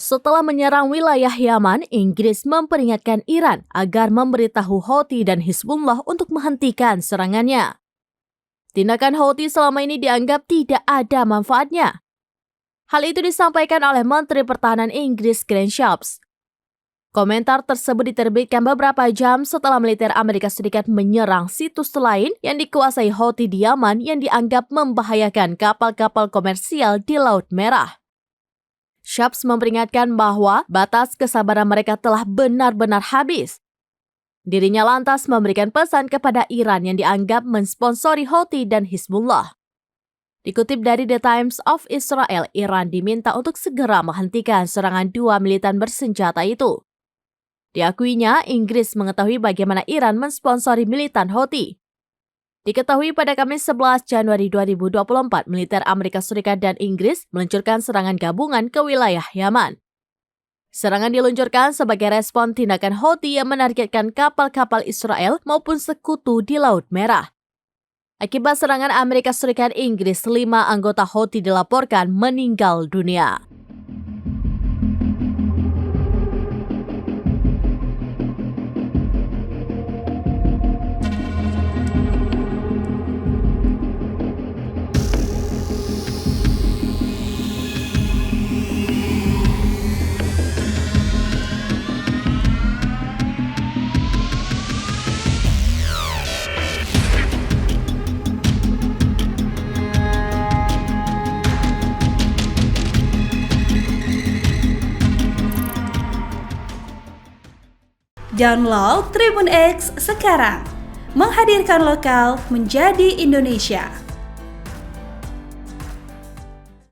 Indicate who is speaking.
Speaker 1: Setelah menyerang wilayah Yaman, Inggris memperingatkan Iran agar memberitahu Houthi dan Hizbullah untuk menghentikan serangannya. Tindakan Houthi selama ini dianggap tidak ada manfaatnya. Hal itu disampaikan oleh Menteri Pertahanan Inggris Grant Shapps. Komentar tersebut diterbitkan beberapa jam setelah militer Amerika Serikat menyerang situs lain yang dikuasai Houthi di Yaman yang dianggap membahayakan kapal-kapal komersial di Laut Merah. Shapps memperingatkan bahwa batas kesabaran mereka telah benar-benar habis. Dirinya lantas memberikan pesan kepada Iran yang dianggap mensponsori Houthi dan Hizbullah. Dikutip dari The Times of Israel, Iran diminta untuk segera menghentikan serangan dua militan bersenjata itu. Diakuinya, Inggris mengetahui bagaimana Iran mensponsori militan Houthi. Diketahui pada Kamis 11 Januari 2024, militer Amerika Serikat dan Inggris meluncurkan serangan gabungan ke wilayah Yaman. Serangan diluncurkan sebagai respon tindakan Houthi yang menargetkan kapal-kapal Israel maupun sekutu di Laut Merah. Akibat serangan Amerika Serikat Inggris, 5 anggota Houthi dilaporkan meninggal dunia.
Speaker 2: Download Tribun X sekarang, menghadirkan lokal menjadi Indonesia.